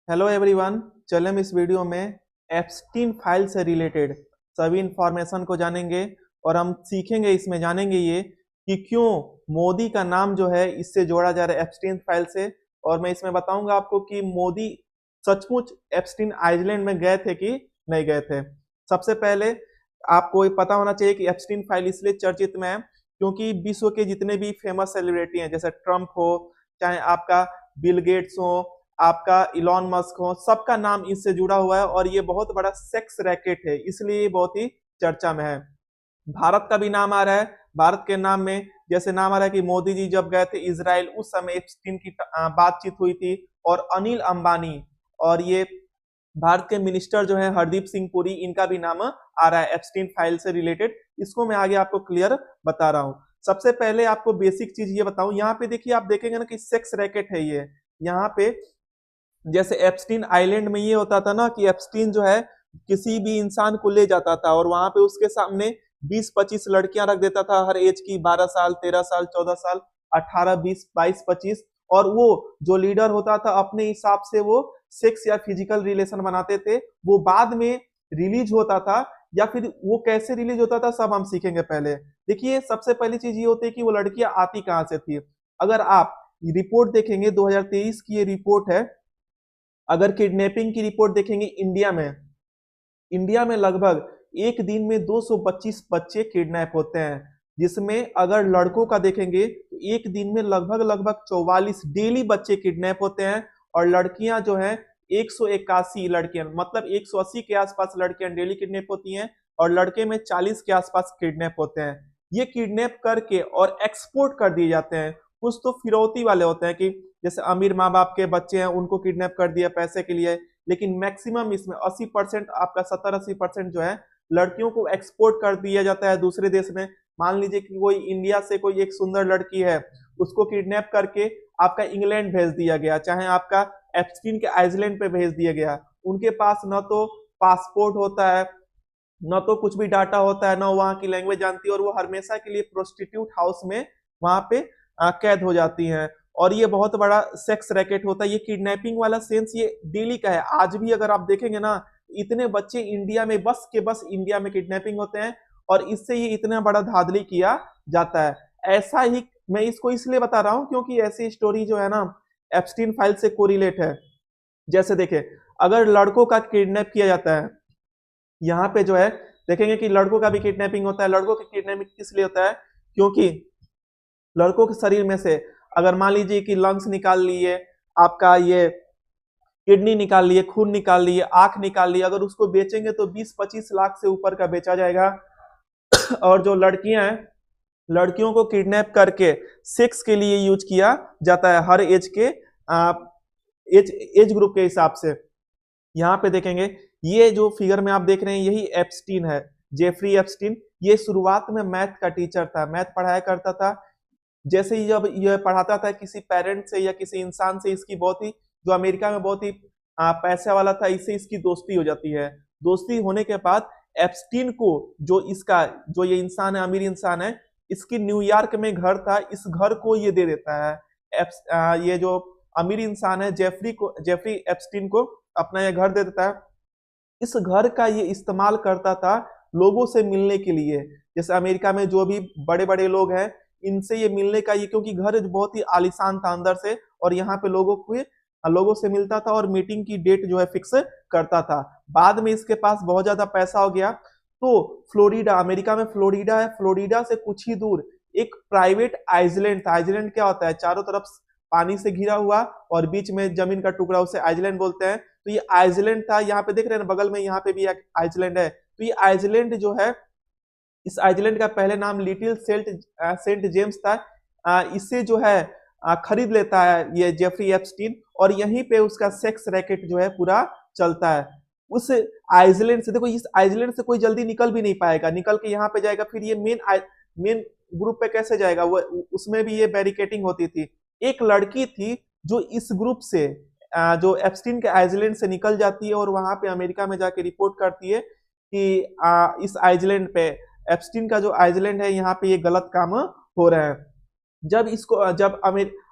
Hello everyone. चले हम इस वीडियो में एप्स्टीन फाइल से रिलेटेड सभी इंफॉर्मेशन को जानेंगे और हम सीखेंगे, इसमें जानेंगे ये कि क्यों मोदी का नाम जो है इससे जोड़ा जा रहा है एप्स्टीन फाइल से। और मैं इसमें बताऊंगा आपको कि मोदी सचमुच एप्स्टीन आइलैंड में गए थे कि नहीं गए थे। सबसे पहले आपको ये पता होना चाहिए कि एप्स्टीन फाइल इसलिए चर्चित में है क्योंकि विश्व के जितने भी फेमस सेलिब्रिटी हैं, जैसे ट्रम्प हो, चाहे आपका बिल गेट्स हो, आपका इलॉन मस्क हो, सबका नाम इससे जुड़ा हुआ है और ये बहुत बड़ा सेक्स रैकेट है, इसलिए ये बहुत ही चर्चा में है। भारत का भी नाम आ रहा है। भारत के नाम में जैसे नाम आ रहा है कि मोदी जी जब गए थे इजराइल, उस समय एप्स्टीन की बातचीत हुई थी। और अनिल अंबानी और ये भारत के मिनिस्टर जो है हरदीप सिंह पुरी, इनका भी नाम आ रहा है एप्स्टीन फाइल से रिलेटेड। इसको मैं आगे आपको क्लियर बता रहा हूँ। सबसे पहले आपको बेसिक चीज ये बताऊं, यहाँ पे देखिए, आप देखेंगे ना कि सेक्स रैकेट है ये। यहाँ पे जैसे एप्स्टीन आइलैंड में ये होता था ना कि एप्स्टीन जो है किसी भी इंसान को ले जाता था और वहां पे उसके सामने 20-25 लड़कियां रख देता था, हर एज की, 12 साल, 13 साल, 14 साल, 18, 20, 22, 25। और वो जो लीडर होता था अपने हिसाब से वो सेक्स या फिजिकल रिलेशन बनाते थे। वो बाद में रिलीज होता था, या फिर वो कैसे रिलीज होता था सब हम सीखेंगे। पहले देखिए, सबसे पहली चीज ये होती है कि वो लड़कियां आती कहाँ से थी। अगर आप रिपोर्ट देखेंगे, 2023 की ये रिपोर्ट है। अगर किडनैपिंग की रिपोर्ट देखेंगे इंडिया में लगभग एक दिन में 225 बच्चे किडनैप होते हैं, जिसमें अगर लड़कों का देखेंगे तो एक दिन में लगभग लगभग 44 डेली बच्चे किडनैप होते हैं। और लड़कियां जो हैं 181 लड़कियां, मतलब 180 के आसपास लड़कियां डेली किडनैप होती हैं और लड़के में 40 के आसपास किडनैप होते हैं। ये किडनैप करके और एक्सपोर्ट कर दिए जाते हैं। कुछ तो फिरौती वाले होते हैं कि जैसे अमीर माँ बाप के बच्चे हैं, उनको किडनैप कर दिया पैसे के लिए। लेकिन मैक्सिमम इसमें 80%, आपका 70-80% जो है लड़कियों को एक्सपोर्ट कर दिया जाता है दूसरे देश में। मान लीजिए कि कोई इंडिया से कोई एक सुंदर लड़की है, उसको किडनैप करके आपका इंग्लैंड भेज दिया गया, चाहे आपका एप्स्टीन के आइलैंड पे भेज दिया गया। उनके पास न तो पासपोर्ट होता है, न तो कुछ भी डाटा होता है, न वहाँ की लैंग्वेज जानती है, और वो हमेशा के लिए प्रोस्टिट्यूट हाउस में वहां पे कैद हो जाती हैं। और ये बहुत बड़ा सेक्स रैकेट होता है। ये किडनैपिंग वाला सेंस ये डेली का है। आज भी अगर आप देखेंगे ना, इतने बच्चे इंडिया में, बस के बस इंडिया में किडनैपिंग होते हैं और इससे ये इतना बड़ा धांधली किया जाता है। ऐसा ही मैं इसको इसलिए बता रहा हूं क्योंकि ऐसी स्टोरी जो है ना एप्स्टीन फाइल से कोरिलेट है। जैसे देखे, अगर लड़कों का किडनैप किया जाता है, यहाँ पे जो है देखेंगे कि लड़कों का भी किडनैपिंग होता है। लड़कों की किडनैपिंग किस लिए होता है? क्योंकि लड़कों के शरीर में से अगर मान लीजिए कि लंग्स निकाल लिए, आपका ये किडनी निकाल लिए, खून निकाल लिए, आंख निकाल लिए, अगर उसको बेचेंगे तो 20-25 लाख से ऊपर का बेचा जाएगा। और जो लड़कियां हैं, लड़कियों को किडनैप करके सेक्स के लिए यूज किया जाता है, हर एज के एज एज ग्रुप के हिसाब से। यहाँ पे देखेंगे, ये जो फिगर में आप देख रहे हैं यही एप्स्टीन है, जेफरी एप्स्टीन। ये शुरुआत में मैथ का टीचर था, मैथ पढ़ाया करता था। जैसे ही जब यह पढ़ाता था किसी पेरेंट से या किसी इंसान से, इसकी बहुत ही, जो अमेरिका में बहुत ही पैसे वाला था, इससे इसकी दोस्ती हो जाती है। दोस्ती होने के बाद एप्स्टीन को, जो इसका, जो ये इंसान है, अमीर इंसान है, इसकी न्यूयॉर्क में घर था, इस घर को ये दे देता है। ये जो अमीर इंसान है जेफरी एप्स्टीन को अपना ये घर दे देता है। इस घर का ये इस्तेमाल करता था लोगों से मिलने के लिए। जैसे अमेरिका में जो भी बड़े बड़े लोग हैं, इनसे ये मिलने का, ये क्योंकि घर बहुत ही आलीशान था अंदर से, और यहाँ पे लोगों से मिलता था और मीटिंग की डेट जो है फिक्स करता था। बाद में इसके पास बहुत ज्यादा पैसा हो गया तो फ्लोरिडा, अमेरिका में फ्लोरिडा है, फ्लोरिडा से कुछ ही दूर एक प्राइवेट आइलैंड था। आइलैंड क्या होता है? चारों तरफ पानी से घिरा हुआ और बीच में जमीन का टुकड़ा, उसे आइलैंड बोलते हैं। तो ये आइलैंड था। यहाँ पे देख रहे हैं बगल में, यहाँ पे भी एक आइलैंड है। तो ये आइलैंड जो है, इस आइलैंड का पहले नाम लिटिल सेंट जेम्स था। इसे जो है खरीद लेता है ये जेफरी एप्स्टीन, और यहीं पे उसका सेक्स रैकेट जो है पूरा चलता है। उस आइलैंड से, देखो इस आइलैंड से कोई जल्दी निकल भी नहीं पाएगा, निकल के यहाँ पे जाएगा, फिर ये मेन ग्रुप पे कैसे जाएगा? वो उसमें भी ये बैरिकेटिंग होती थी। एक लड़की थी जो इस ग्रुप से, जो एप्स्टीन के आइलैंड से निकल जाती है और वहां पे अमेरिका में जाके रिपोर्ट करती है कि इस आइलैंड पे, एप्स्टीन का जो आइलैंड है, यहाँ पे ये गलत काम हो रहा है। जब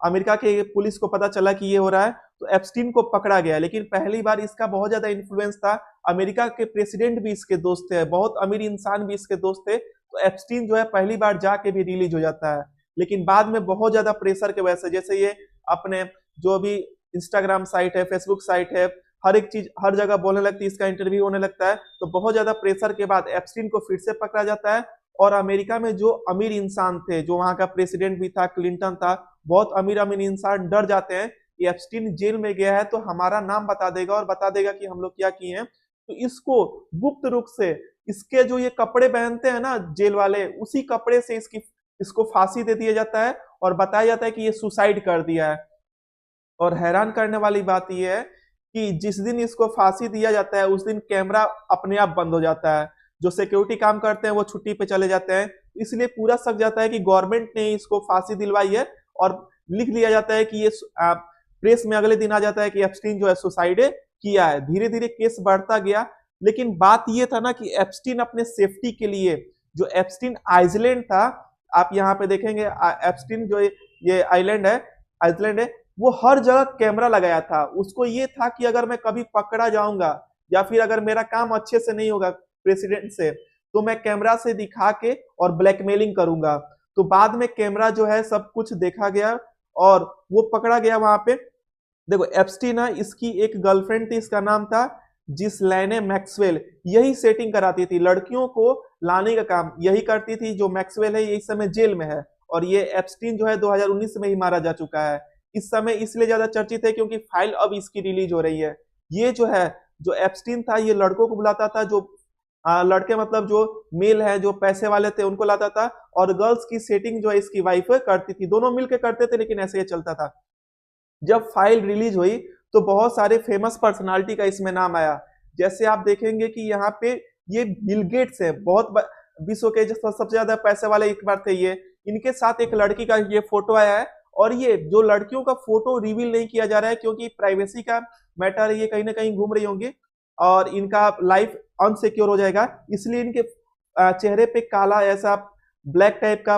अमेरिका के पुलिस को पता चला कि ये हो रहा है, तो एप्स्टीन को पकड़ा गया। लेकिन पहली बार इसका बहुत ज्यादा इन्फ्लुएंस था, अमेरिका के प्रेसिडेंट भी इसके दोस्त थे, बहुत अमीर इंसान भी इसके दोस्त थे, तो एप्स्टीन जो है पहली बार जाके भी रिलीज हो जाता है। लेकिन बाद में बहुत ज्यादा प्रेशर के वजह से, जैसे ये अपने जो भी इंस्टाग्राम साइट है, फेसबुक साइट है, हर एक चीज हर जगह बोलने लगती है, इसका इंटरव्यू होने लगता है, तो बहुत ज्यादा प्रेशर के बाद एप्स्टीन को फिर से पकड़ा जाता है। और अमेरिका में जो अमीर इंसान थे, जो वहां का प्रेसिडेंट भी था, क्लिंटन था, बहुत अमीर अमीर इंसान डर जाते हैं कि एप्स्टीन जेल में गया है तो हमारा नाम बता देगा और बता देगा कि हम लोग क्या किए हैं। तो इसको गुप्त रूप से, इसके जो ये कपड़े पहनते हैं ना जेल वाले, उसी कपड़े से इसको फांसी दे दिया जाता है और बताया जाता है कि ये सुसाइड कर दिया है। और हैरान करने वाली बात यह है कि जिस दिन इसको फांसी दिया जाता है उस दिन कैमरा अपने आप बंद हो जाता है, जो सिक्योरिटी काम करते हैं वो छुट्टी पे चले जाते हैं, इसलिए पूरा शक जाता है कि गवर्नमेंट ने इसको फांसी दिलवाई है। और लिख लिया जाता है कि ये प्रेस में अगले दिन आ जाता है कि एप्स्टीन जो है सुसाइड किया है। धीरे धीरे केस बढ़ता गया, लेकिन बात ये था ना कि एप्स्टीन अपने सेफ्टी के लिए, जो एप्स्टीन आइसलैंड था, आप यहाँ पे देखेंगे एप्स्टीन जो ये आइसलैंड है, वो हर जगह कैमरा लगाया था। उसको ये था कि अगर मैं कभी पकड़ा जाऊंगा या फिर अगर मेरा काम अच्छे से नहीं होगा प्रेसिडेंट से, तो मैं कैमरा से दिखा के और ब्लैकमेलिंग करूंगा। तो बाद में कैमरा जो है सब कुछ देखा गया और वो पकड़ा गया वहां पे। देखो एप्स्टीन है, इसकी एक गर्लफ्रेंड थी, इसका नाम था जिसलैने मैक्सवेल, यही सेटिंग कराती थी, लड़कियों को लाने का काम यही करती थी। जो मैक्सवेल है ये इस समय जेल में है और ये एप्स्टीन जो है 2019 में ही मारा जा चुका है। इस समय इसलिए ज्यादा चर्चित है क्योंकि फाइल अब इसकी रिलीज हो रही है। ये जो है, जो एप्स्टीन था, ये लड़कों को बुलाता था, जो लड़के मतलब जो मेल है, जो पैसे वाले थे, उनको लाता था, और गर्ल्स की सेटिंग जो है इसकी वाइफ करती थी, दोनों मिलकर करते थे, लेकिन ऐसे ही चलता था। जब फाइल रिलीज हुई तो बहुत सारे फेमस पर्सनालिटी का इसमें नाम आया। जैसे आप देखेंगे कि यहाँ पे ये बिल गेट्स है, बहुत विश्व के सबसे ज्यादा पैसे वाले एक बार थे ये, इनके साथ एक लड़की का ये फोटो आया है। और ये जो लड़कियों का फोटो रिवील नहीं किया जा रहा है क्योंकि प्राइवेसी का मैटर है, ये कहीं ना कहीं घूम रही होंगी और इनका लाइफ अनसिक्योर हो जाएगा, इसलिए इनके चेहरे पे काला ऐसा ब्लैक टाइप का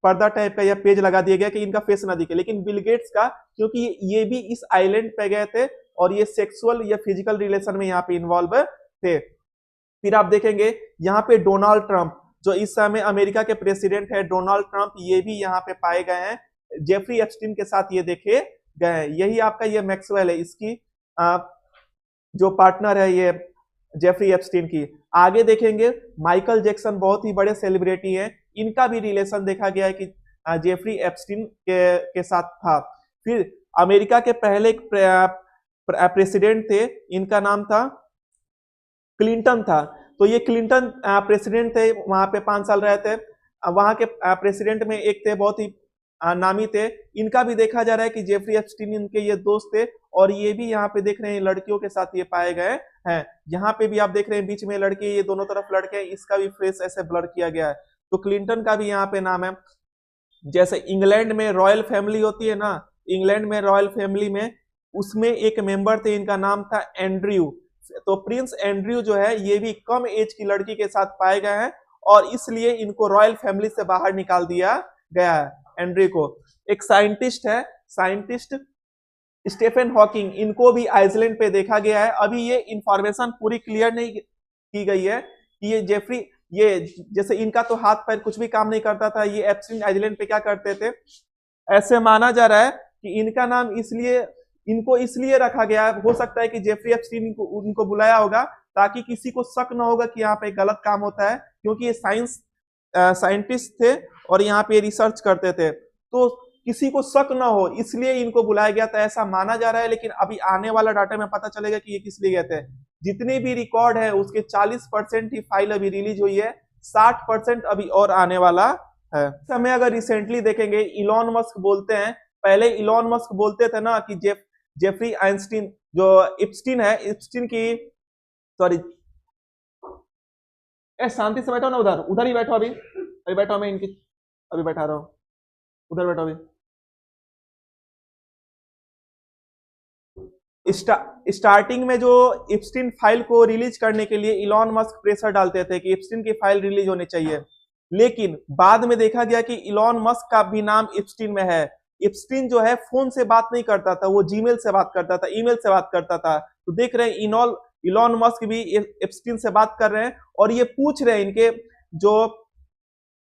पर्दा टाइप का या पेज लगा दिया गया कि इनका फेस ना दिखे। लेकिन बिल गेट्स का, क्योंकि ये भी इस आइलैंड पे गए थे और ये सेक्सुअल या फिजिकल रिलेशन में यहाँ पे इन्वॉल्व थे। फिर आप देखेंगे यहाँ पे डोनाल्ड ट्रंप, जो इस समय अमेरिका के प्रेसिडेंट है, डोनाल्ड ट्रंप, ये भी यहाँ पे पाए गए हैं, जेफरी एप्स्टीन के साथ ये देखे गए हैं। यही आपका ये मैक्सवेल है, इसकी जो पार्टनर है ये जेफरी एप्स्टीन की। आगे देखेंगे माइकल जैक्सन, बहुत ही बड़े सेलिब्रिटी हैं, इनका भी रिलेशन देखा गया है कि जेफरी एप्स्टीन के साथ था। फिर अमेरिका के पहले एक प्रेसिडेंट थे, इनका नाम था क्लिंटन था। तो ये क्लिंटन प्रेसिडेंट थे, वहां पे 5 साल रहे थे। वहां के प्रेसिडेंट में एक थे, बहुत ही नामी थे, इनका भी देखा जा रहा है कि जेफरी एप्स्टीन इनके ये दोस्त थे। और ये भी यहाँ पे देख रहे हैं लड़कियों के साथ ये पाए गए हैं। यहाँ पे भी आप देख रहे हैं बीच में लड़के, ये दोनों तरफ लड़के हैं, इसका भी फेस ऐसे ब्लर किया गया है। तो क्लिंटन का भी यहाँ पे नाम है। जैसे इंग्लैंड में रॉयल फैमिली होती है ना, इंग्लैंड में रॉयल फैमिली में उसमें एक मेंबर थे, इनका नाम था एंड्रयू। तो प्रिंस एंड्रयू जो है ये भी कम एज की लड़की के साथ पाए गए हैं और इसलिए इनको रॉयल फैमिली से बाहर निकाल दिया गया है। एंड्रयू को एक साइंटिस्ट है, साइंटिस्ट स्टीफन हॉकिंग, इनको भी आइसलैंड पे देखा गया है। अभी ये इंफॉर्मेशन पूरी क्लियर नहीं की गई है कि ये जेफरी, ये जैसे इनका तो हाथ पैर कुछ भी काम नहीं करता था, ये एप्स्टीन आइसलैंड पे क्या करते थे। ऐसे माना जा रहा है कि इनका नाम इनको इसलिए रखा गया है, हो सकता है कि जेफरी एप्स्टीन उनको बुलाया होगा ताकि किसी को शक न होगा कि यहाँ पे गलत काम होता है, क्योंकि ये साइंटिस्ट थे और यहाँ पे रिसर्च करते थे, तो किसी को शक न हो इसलिए इनको बुलाया गया था, ऐसा माना जा रहा है। लेकिन अभी आने वाला डाटा में पता चलेगा कि ये किस लिए गए थे। जितने भी रिकॉर्ड है उसके 40% ही फाइल अभी रिलीज हुई है, 60% अभी और आने वाला है। समय अगर रिसेंटली देखेंगे, इलॉन मस्क बोलते हैं, पहले इलॉन मस्क बोलते थे ना कि जेफरी आइंस्टीन जो एप्स्टीन है, एप्स्टीन की, सॉरी, शांति से बैठो ना, उधर ही बैठो, अभी बैठो, मैं इनकी अभी बैठा रहा हूँ, उधर बैठो अभी। स्टार्टिंग में जो एप्स्टीन फाइल को रिलीज करने के लिए इलॉन मस्क प्रेशर डालते थे कि एप्स्टीन की फाइल रिलीज होनी चाहिए, लेकिन बाद में देखा गया कि इलॉन मस्क का भी नाम एप्स्टीन में है, एप्स्टीन जो है फोन से बात नहीं करता था, वो जीमेल से बात करता था, ईमेल से बात करता था। तो देख रहे हैं इलॉन मस्क भी एप्स्टीन से बात कर रहे हैं और ये पूछ रहे हैं इनके जो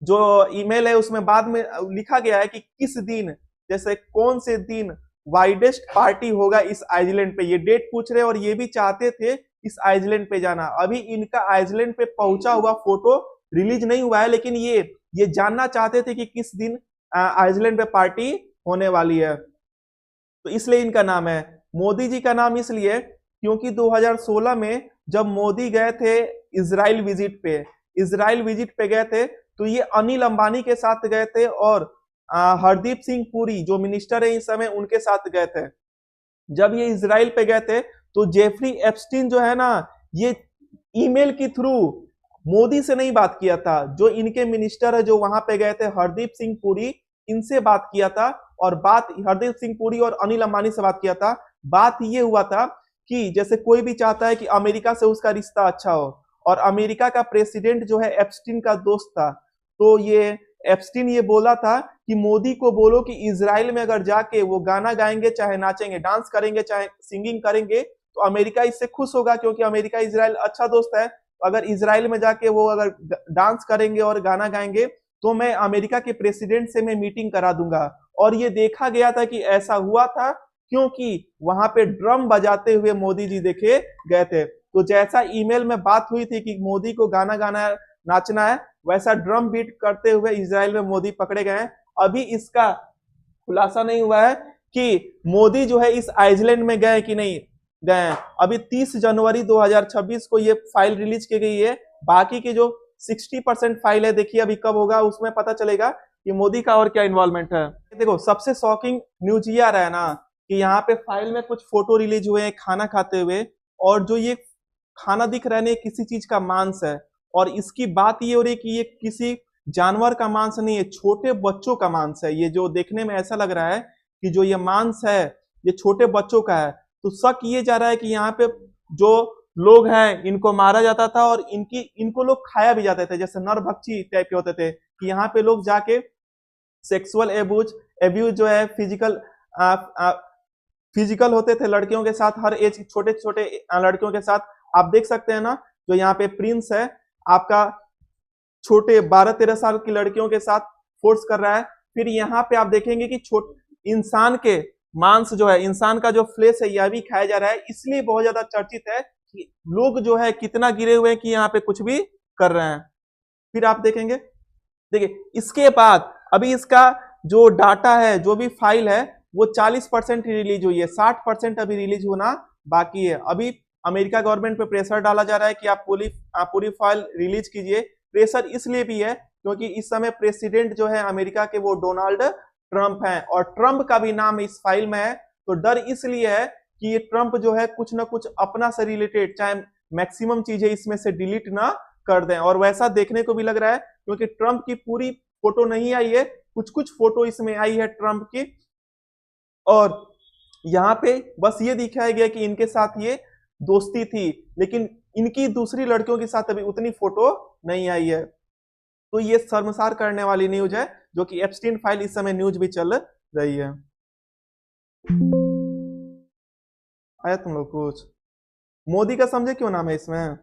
जो ईमेल है उसमें बाद में लिखा गया है कि किस दिन, जैसे कौन से दिन वाइडेस्ट पार्टी होगा इस आइसलैंड पे, ये डेट पूछ रहे हैं और ये भी चाहते थे इस आइसलैंड पे जाना। अभी इनका आइसलैंड पे पहुंचा हुआ फोटो रिलीज नहीं हुआ है, लेकिन ये जानना चाहते थे कि किस दिन आइसलैंड पे पार्टी होने वाली है, तो इसलिए इनका नाम है। मोदी जी का नाम इसलिए क्योंकि 2016 में जब मोदी गए थे इजराइल विजिट पे गए थे, तो ये अनिल अंबानी के साथ गए थे और हरदीप सिंह पुरी जो मिनिस्टर है इस समय उनके साथ गए थे। जब ये इजराइल पे गए थे तो जेफरी एप्स्टीन जो है ना, ये ईमेल के थ्रू मोदी से नहीं बात किया था, जो इनके मिनिस्टर है जो वहां पे गए थे हरदीप सिंह पुरी, इनसे बात किया था। और बात हरदीप सिंह पुरी और अनिल अंबानी से बात किया था। बात ये हुआ था कि जैसे कोई भी चाहता है कि अमेरिका से उसका रिश्ता अच्छा हो, और अमेरिका का प्रेसिडेंट जो है एप्स्टीन का दोस्त था, तो ये एप्स्टीन ये बोला था कि मोदी को बोलो कि इजराइल में अगर जाके वो गाना गाएंगे, चाहे नाचेंगे, डांस करेंगे, चाहे सिंगिंग करेंगे, तो अमेरिका इससे खुश होगा, क्योंकि अमेरिका इजराइल अच्छा दोस्त है। अगर इजराइल में जाके वो अगर डांस करेंगे और गाना गाएंगे तो मैं अमेरिका के प्रेसिडेंट से मैं मीटिंग करा दूंगा। और ये देखा गया था कि ऐसा हुआ था, क्योंकि वहां पे ड्रम बजाते हुए मोदी जी देखे गए थे। तो जैसा ईमेल में बात हुई थी कि मोदी को गाना गाना नाचना है, वैसा ड्रम बीट करते हुए इजराइल में मोदी पकड़े गए हैं। अभी इसका खुलासा नहीं हुआ है कि मोदी जो है इस आइसलैंड में गए कि नहीं गए हैं। अभी 30 जनवरी 2026 को ये फाइल रिलीज की गई है। बाकी की जो 60% फाइल है, देखिए अभी कब होगा, उसमें पता चलेगा कि मोदी का और क्या इन्वॉल्वमेंट है। देखो सबसे शॉकिंग न्यूज ये आ रहा है ना कि यहाँ पे फाइल में कुछ फोटो रिलीज हुए हैं खाना खाते हुए, और जो ये खाना दिख रहा है ना, किसी चीज का मांस है। और इसकी बात ये हो रही है कि ये किसी जानवर का मांस नहीं है, छोटे बच्चों का मांस है। ये जो देखने में ऐसा लग रहा है कि जो ये मांस है ये छोटे बच्चों का है। तो शक ये जा रहा है कि यहाँ पे जो लोग हैं इनको मारा जाता था और इनको लोग खाया भी जाते थे, जैसे नरभक्षी टाइप के होते थे, कि यहाँ पे लोग जाके सेक्सुअल एब्यूज जो है फिजिकल होते थे लड़कियों के साथ, हर एज छोटे छोटे लड़कियों के साथ। आप देख सकते हैं ना, जो यहाँ पे प्रिंस है आपका छोटे 12-13 साल की लड़कियों के साथ फोर्स कर रहा है। फिर यहाँ पे आप देखेंगे कि इंसान के मांस जो है, इंसान का जो फ्लेश है यह भी खाया जा रहा है। इसलिए बहुत ज्यादा चर्चित है कि लोग जो है कितना गिरे हुए हैं कि यहाँ पे कुछ भी कर रहे हैं। फिर आप देखेंगे, देखिए इसके बाद अभी इसका जो डाटा है, जो भी फाइल है, वो 40% ही रिलीज हुई है, 60% अभी रिलीज होना बाकी है। अभी अमेरिका गवर्नमेंट पे प्रेशर डाला जा रहा है कि आप पूरी फाइल रिलीज कीजिए। प्रेशर इसलिए भी है क्योंकि इस समय प्रेसिडेंट जो है अमेरिका के वो डोनाल्ड ट्रंप हैं, और ट्रंप का भी नाम इस फाइल में है। तो डर इसलिए है कि ये ट्रंप जो है कुछ ना कुछ अपना से रिलेटेड, चाहे मैक्सिमम चीजें इसमें से डिलीट ना कर दें। और वैसा देखने को भी लग रहा है, क्योंकि ट्रंप की पूरी फोटो नहीं आई है, कुछ कुछ फोटो इसमें आई है ट्रंप की। और यहाँ पे बस ये दिखाया गया कि इनके साथ ये दोस्ती थी, लेकिन इनकी दूसरी लड़कियों के साथ अभी उतनी फोटो नहीं आई है। तो ये शर्मसार करने वाली न्यूज है, जो कि एप्स्टीन फाइल इस समय न्यूज भी चल रही है। आया तुम लोग कुछ? मोदी का समझे क्यों नाम है इसमें?